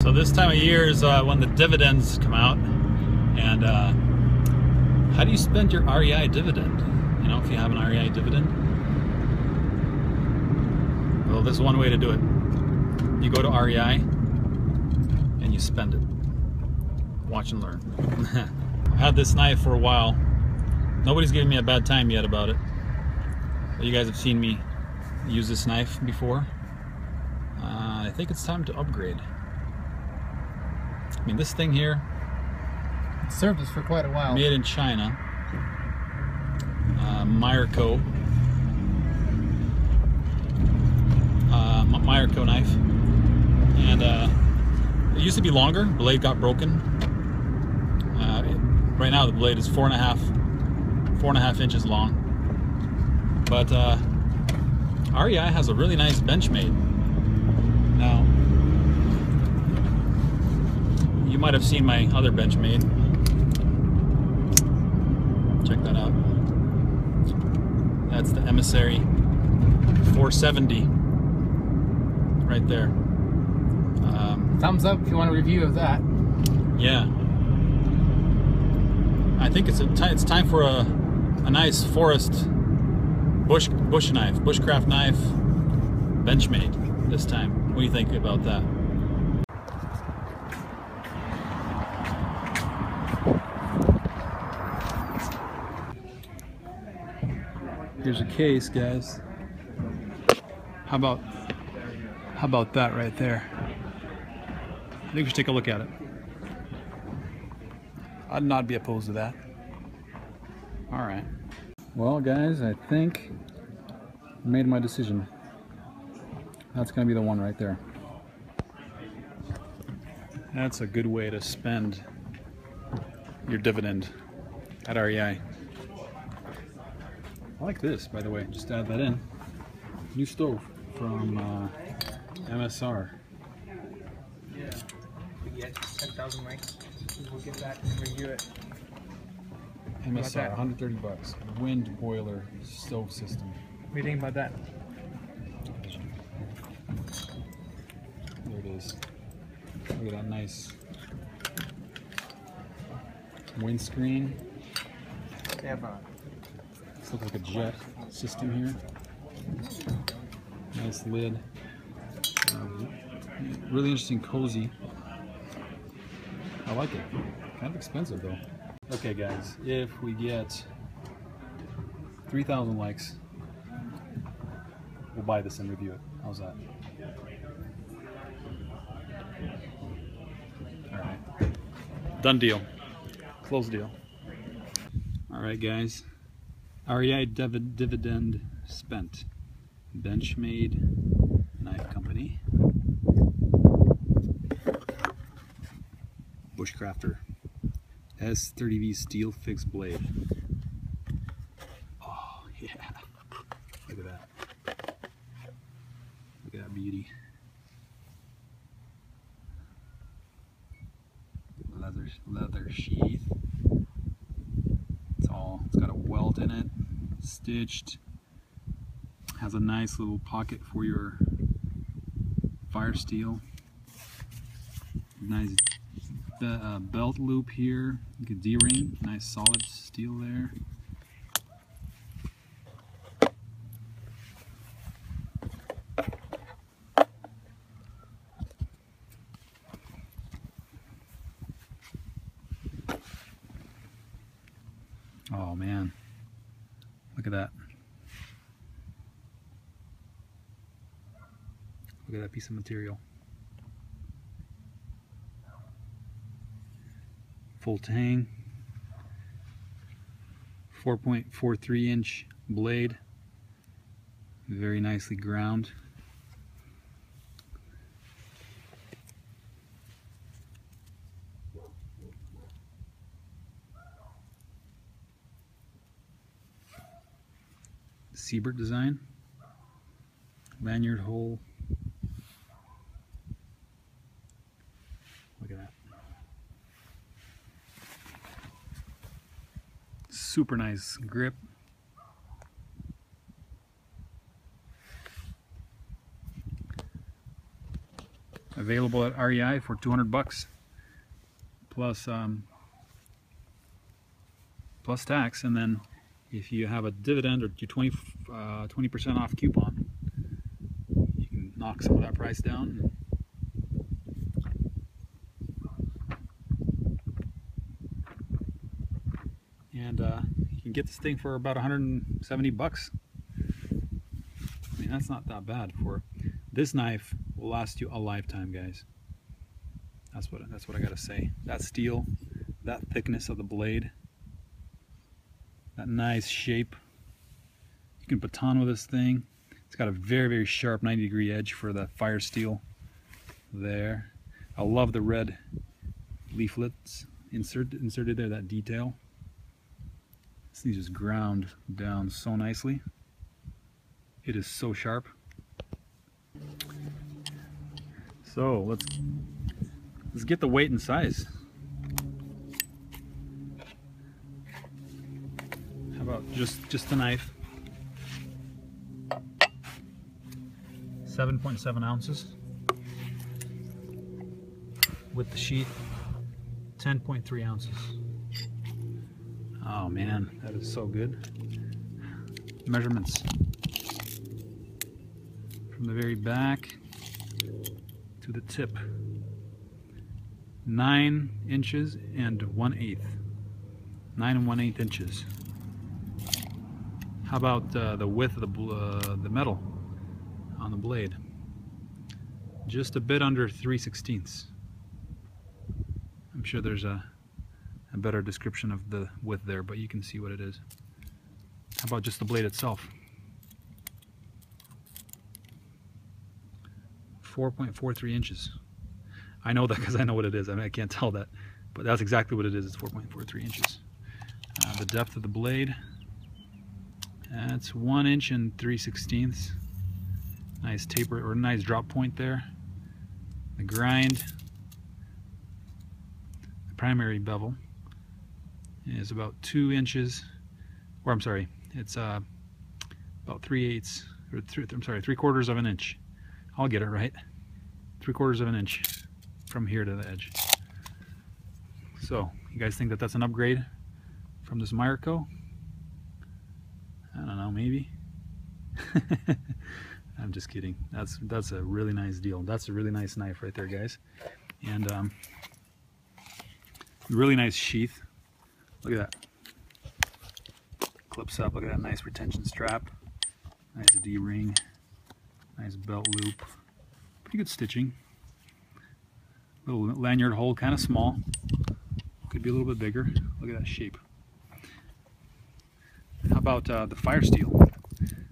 So this time of year is when the dividends come out, and how do you spend your REI dividend? You know, if you have an REI dividend, well, this is one way to do it. You go to REI and you spend it. Watch and learn. I've had this knife for a while. Nobody's giving me a bad time yet about it. But you guys have seen me use this knife before. I think it's time to upgrade. I mean, this thing here, it served us for quite a while. Made in China. Meyerco. Meyerco knife. And it used to be longer. Blade got broken. Right now the blade is 4.5 inches long. But REI has a really nice Benchmade. Now, you might have seen my other Benchmade. Check that out. That's the Emissary 470 right there. Thumbs up if you want a review of that. Yeah. I think it's time for a nice forest bush knife, bushcraft knife, Benchmade this time. What do you think about that? Here's a case, guys. How about that right there? I think we should take a look at it. I'd not be opposed to that. All right. Well, guys, I think I made my decision. That's gonna be the one right there. That's a good way to spend your dividend at REI. I like this, by the way. Just add that in. New stove from MSR. Yeah. We get 10,000 likes. We'll get that and review it. MSR, 130 bucks. Wind boiler stove system. What do you think about that? There it is. Look at that nice windscreen. Yeah, This looks like a jet system here. Nice lid. Really interesting, cozy. I like it. Kind of expensive though. Okay guys, if we get 3,000 likes, we'll buy this and review it. How's that? Alright. Done deal. Closed deal. Alright guys. REI dividend spent. Benchmade Knife Company. Bushcrafter S30V steel fixed blade. Oh yeah, look at that. Look at that beauty. Leather sheath. It's got a welt in it, stitched. Has a nice little pocket for your fire steel. Nice belt loop here, like a D-ring, nice solid steel there. Oh man, look at that. Look at that piece of material. Full tang, 4.43 inch blade, very nicely ground. Siebert design, lanyard hole. Look at that. Super nice grip. available at REI for 200 bucks plus plus tax. And then if you have a dividend or your 20% off coupon, you can knock some of that price down. And you can get this thing for about 170 bucks. I mean, that's not that bad. For this knife will last you a lifetime, guys. That's what I gotta say. That steel, that thickness of the blade, that nice shape. You can baton with this thing. It's got a very, very sharp 90-degree edge for the fire steel there. I love the red leaflets inserted there, that detail. This thing just ground down so nicely. It is so sharp. So let's get the weight and size. How about just the knife? 7.7 ounces. With the sheath, 10.3 ounces. Oh man, that is so good. Measurements. From the very back to the tip. 9 inches and 1/8. 9 1/8 inches. How about the width of the metal on the blade? Just a bit under 3/16. I'm sure there's a better description of the width there, but you can see what it is. How about just the blade itself? 4.43 inches. I know that because I know what it is. I mean, I can't tell that, but that's exactly what it is. It's 4.43 inches. The depth of the blade, that's 1 inch and 3/16. Nice taper or nice drop point there. The grind, the primary bevel, is about 2 inches, or I'm sorry, it's about 3/8, or 3/4 of an inch. I'll get it right. 3/4 of an inch from here to the edge. So, you guys think that that's an upgrade from this Mirco? I don't know, maybe. I'm just kidding. That's a really nice deal. That's a really nice knife right there, guys. And really nice sheath. Look at that. Clips up. Look at that nice retention strap. Nice D-ring. Nice belt loop. Pretty good stitching. Little lanyard hole, kind of small. Could be a little bit bigger. Look at that shape. How about the fire steel?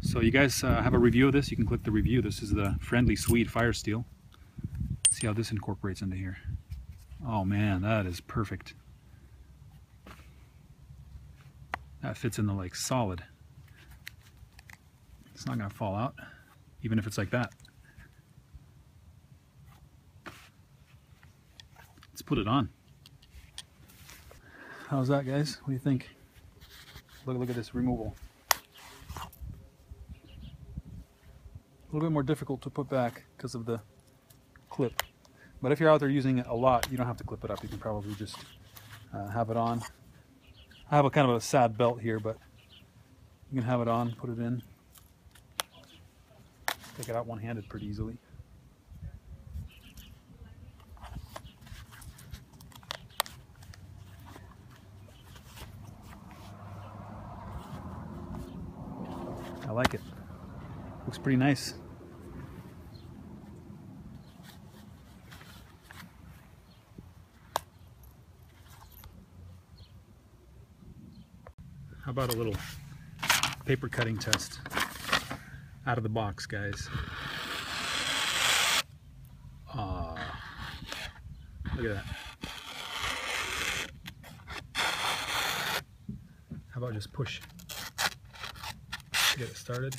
So you guys have a review of this. You can click the review. This is the Friendly Swede fire steel. See how this incorporates into here. Oh man, that is perfect. That fits in the like solid. It's not gonna fall out, even if it's like that. Let's put it on. How's that, guys? What do you think? Look at this removal. A little bit more difficult to put back because of the clip. But if you're out there using it a lot, you don't have to clip it up. You can probably just have it on. I have a kind of a sad belt here, but you can have it on, put it in. Take it out one-handed pretty easily. I like it. Looks pretty nice. How about a little paper cutting test out of the box, guys? Look at that. How about just push to get it started?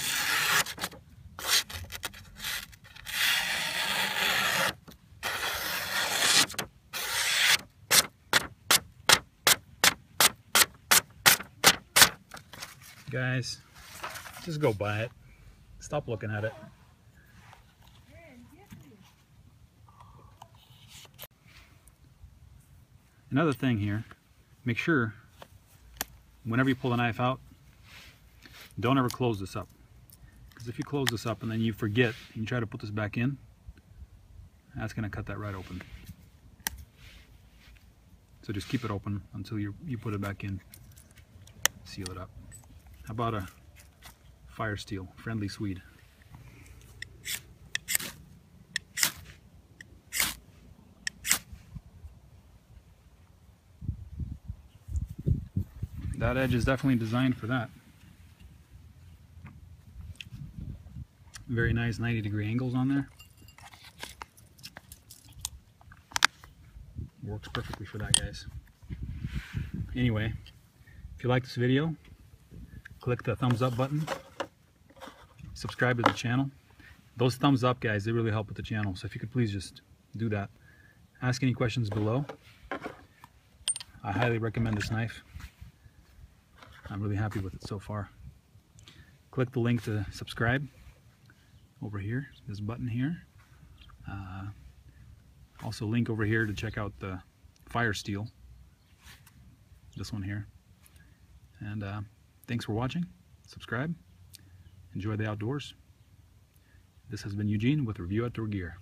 Guys, just go buy it. Stop looking at it. Another thing here, make sure whenever you pull the knife out, don't ever close this up. Because if you close this up and then you forget and you try to put this back in, that's going to cut that right open. So just keep it open until you put it back in. Seal it up. How about a Fire Steel Friendly Swede? That edge is definitely designed for that. Very nice 90-degree angles on there. Works perfectly for that, guys. Anyway, if you like this video, click the thumbs up button. Subscribe to the channel. Those thumbs up, guys, they really help with the channel. So if you could please just do that. Ask any questions below. I highly recommend this knife. I'm really happy with it so far. Click the link to subscribe over here, this button here. Also link over here to check out the Fire Steel, this one here. And thanks for watching. Subscribe. Enjoy the outdoors. This has been Eugene with Review Outdoor Gear.